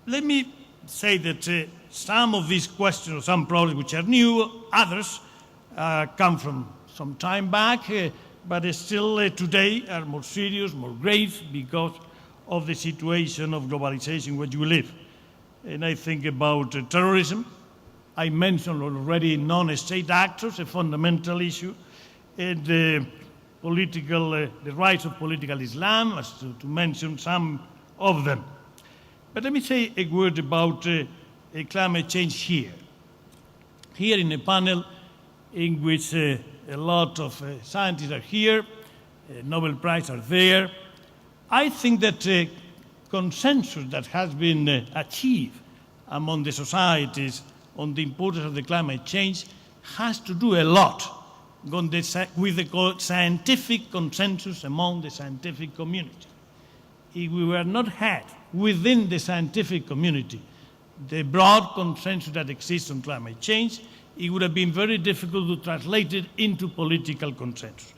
let me say that some of these questions, or some problems which are new, others come from some time back, but still today are more serious, more grave, because of the situation of globalization in which we live. And I think about terrorism. I mentioned already non-state actors, a fundamental issue, and the rise of political Islam, as to mention some of them. But let me say a word about climate change here. Here in a panel in which a lot of scientists are here, Nobel Prize are there. I think that consensus that has been achieved among the societies on the importance of the climate change has to do a lot with the scientific consensus among the scientific community. If we were not had within the scientific community the broad consensus that exists on climate change, it would have been very difficult to translate it into political consensus.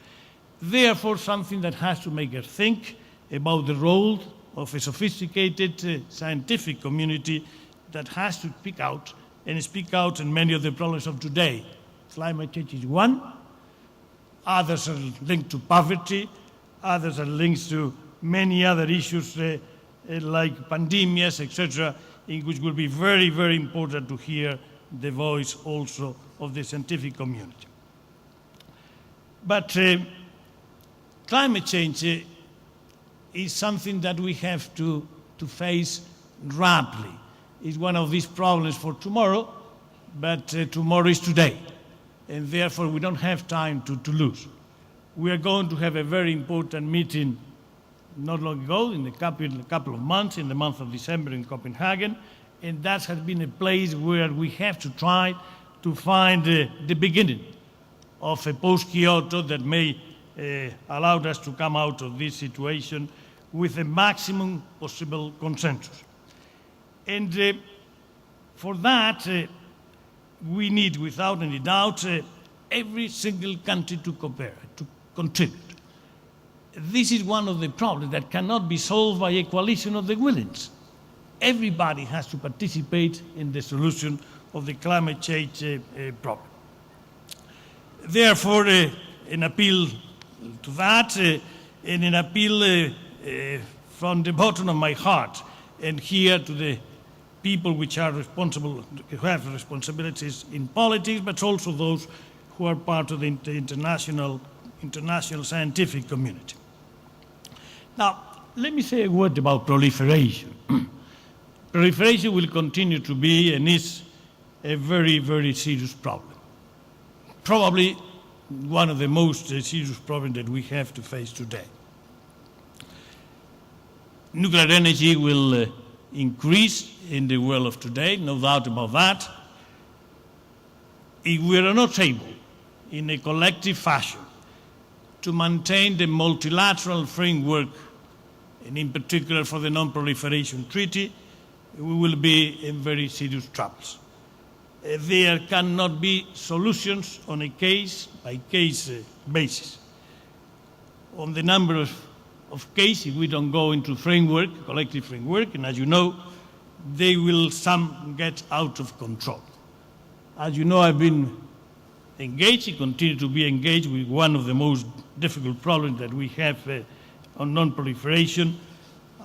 Therefore, something that has to make us think about the role of a sophisticated scientific community that has to speak out in many of the problems of today. Climate change is one. Others are linked to poverty. Others are linked to many other issues like pandemics, etc., in which will be very, very important to hear the voice also of the scientific community. But climate change is something that we have to face rapidly. It's one of these problems for tomorrow, but tomorrow is today, and therefore we don't have time to lose. We are going to have a very important meeting not long ago, in a couple of months, in the month of December in Copenhagen, and that has been a place where we have to try to find the beginning of a post-Kyoto that may allow us to come out of this situation with a maximum possible consensus. And for that, we need, without any doubt, every single country to contribute. This is one of the problems that cannot be solved by a coalition of the willings. Everybody has to participate in the solution of the climate change problem. Therefore, an appeal to that, and an appeal from the bottom of my heart, and here to the people which are responsible, who have responsibilities in politics, but also those who are part of the international scientific community. Now, let me say a word about proliferation. Proliferation will continue to be and is a very, very serious problem. Probably one of the most serious problems that we have to face today. Nuclear energy will increase in the world of today, no doubt about that. If we are not able, in a collective fashion, to maintain the multilateral framework, and in particular for the Non-Proliferation Treaty, we will be in very serious troubles. There cannot be solutions on a case-by-case basis. On the number of cases, we don't go into framework, collective framework, and as you know, they will some get out of control. As you know, I've been engaged, and continue to be engaged with one of the most difficult problems that we have on non-proliferation.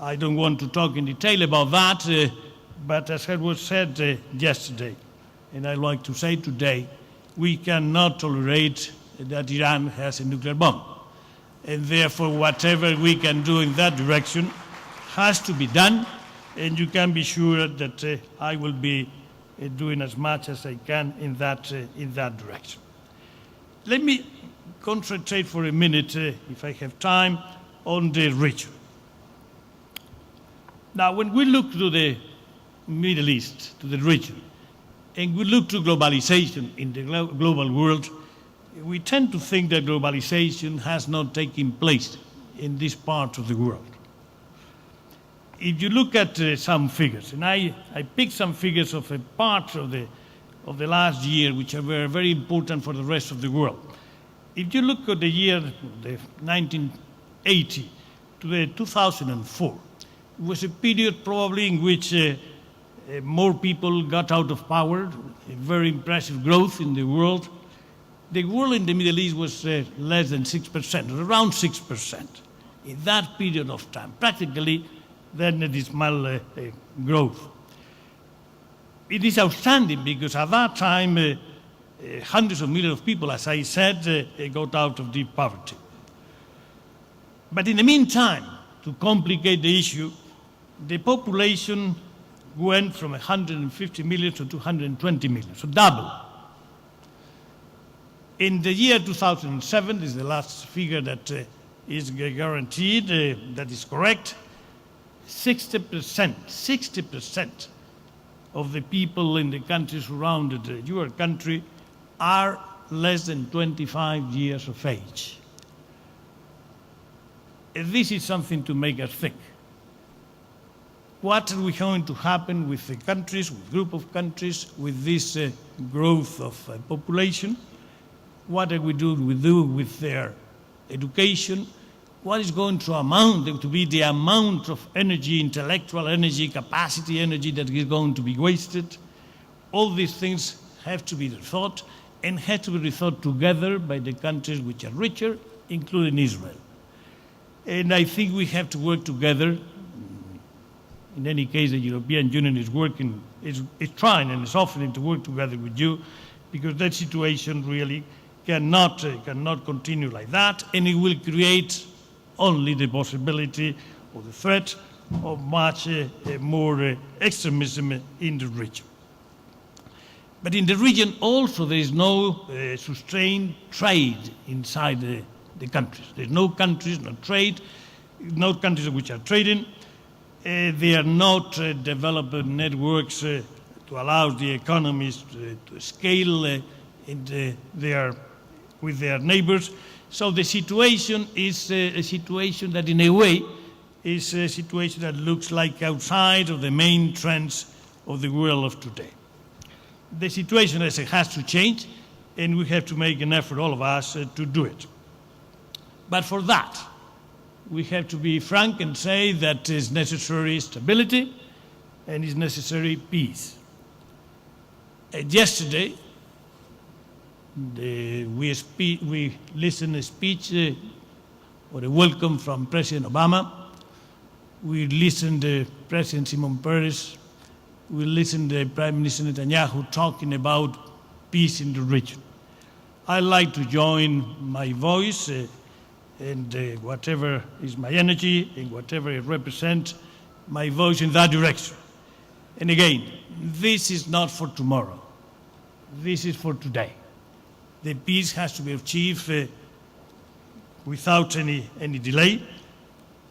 I don't want to talk in detail about that, but as was said yesterday, and I'd like to say today, we cannot tolerate that Iran has a nuclear bomb. And therefore, whatever we can do in that direction has to be done, and you can be sure that I will be doing as much as I can in that direction. Let me concentrate for a minute, if I have time, on the region. Now, when we look to the Middle East, to the region, and we look to globalization in the global world, we tend to think that globalization has not taken place in this part of the world. If you look at some figures, and I picked some figures of a part of the last year, which are very, very important for the rest of the world. If you look at the year, the 1980 to the 2004, it was a period probably in which more people got out of power, a very impressive growth in the world. The world in the Middle East was less than 6%, around 6% in that period of time, practically then a dismal growth. It is outstanding because at that time, hundreds of millions of people, as I said, got out of deep poverty. But in the meantime, to complicate the issue, the population went from 150 million to 220 million, so double. In the year 2007, this is the last figure that is guaranteed, that is correct, 60% of the people in the countries surrounded your country are less than 25 years of age. This is something to make us think. What is going to happen with the countries, with group of countries, with this growth of population? What are we do with their education? What is going to be the amount of energy, intellectual energy, capacity energy that is going to be wasted? All these things have to be rethought and have to be rethought together by the countries which are richer, including Israel. And I think we have to work together. In any case, the European Union is trying and is offering to work together with you, because that situation really cannot continue like that, and it will create only the possibility or the threat of much more extremism in the region. But in the region also there is no sustained trade inside the countries. There's no countries, no trade, no countries which are trading. They are not developing networks to allow the economies to scale with their neighbors. So the situation is a situation that in a way is a situation that looks like outside of the main trends of the world of today. The situation has to change, and we have to make an effort, all of us, to do it. But for that, we have to be frank and say that is necessary stability and is necessary peace. Yesterday, we listened to a speech or a welcome from President Obama. We listened to President Shimon Peres. We listened to Prime Minister Netanyahu talking about peace in the region. I like to join my voice and whatever is my energy and whatever it represents, my voice in that direction. And again, this is not for tomorrow. This is for today. The peace has to be achieved without any delay,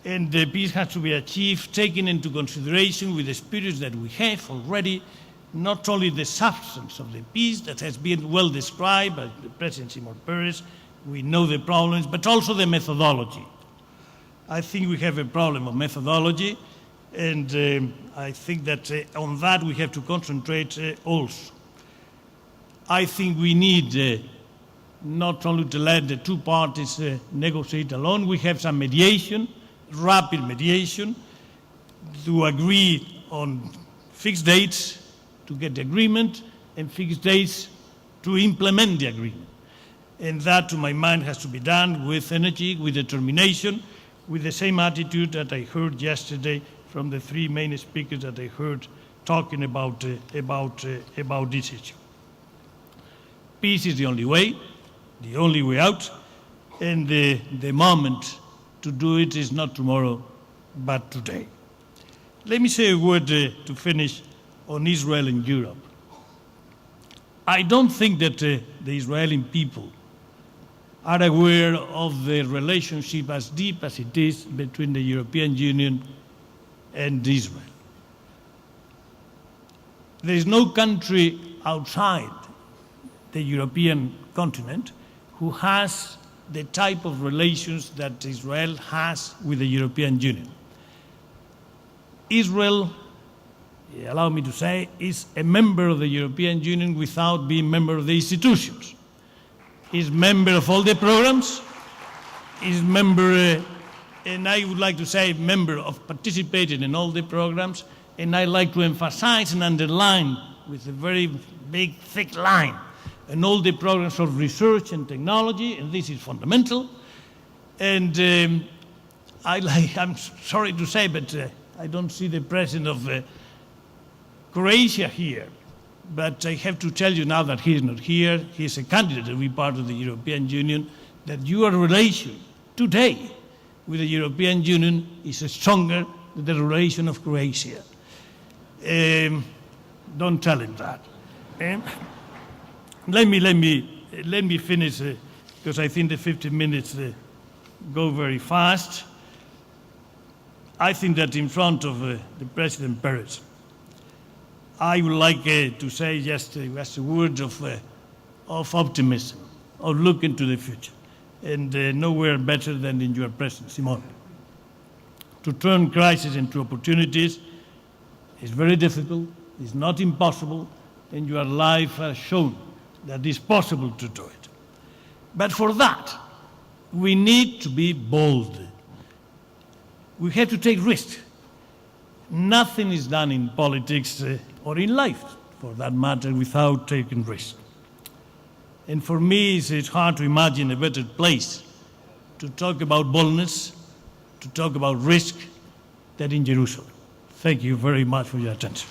and the peace has to be achieved taking into consideration with the spirits that we have already, not only the substance of the peace that has been well described by the President Shimon Peres, we know the problems, but also the methodology. I think we have a problem of methodology, and I think that on that we have to concentrate also. I think we need not only to let the two parties negotiate alone, we have some mediation, rapid mediation, to agree on fixed dates to get the agreement and fixed dates to implement the agreement. And that, to my mind, has to be done with energy, with determination, with the same attitude that I heard yesterday from the three main speakers that I heard talking about this issue. Peace is the only way out, and the moment to do it is not tomorrow, but today. Let me say a word to finish on Israel and Europe. I don't think that the Israeli people are aware of the relationship as deep as it is between the European Union and Israel. There is no country outside the European continent who has the type of relations that Israel has with the European Union. Israel, allow me to say, is a member of the European Union without being a member of the institutions. Is member of all the programs, is member, and I would like to say member of participating in all the programs, and I like to emphasize and underline with a very big, thick line, and all the programs of research and technology, and this is fundamental. And I'm sorry to say, but I don't see the president of Croatia here. But I have to tell you now that he is not here, he is a candidate to be part of the European Union, that your relation today with the European Union is stronger than the relation of Croatia. Don't tell him that. Let me finish, because I think the 15 minutes go very fast. I think that in front of the President Perez, I would like to say just a word of optimism, of looking to the future. And nowhere better than in your presence, Simon. To turn crisis into opportunities is very difficult, it's not impossible, and your life has shown that it's possible to do it. But for that, we need to be bold. We have to take risks. Nothing is done in politics or in life, for that matter, without taking risks. And for me, it's hard to imagine a better place to talk about boldness, to talk about risk, than in Jerusalem. Thank you very much for your attention.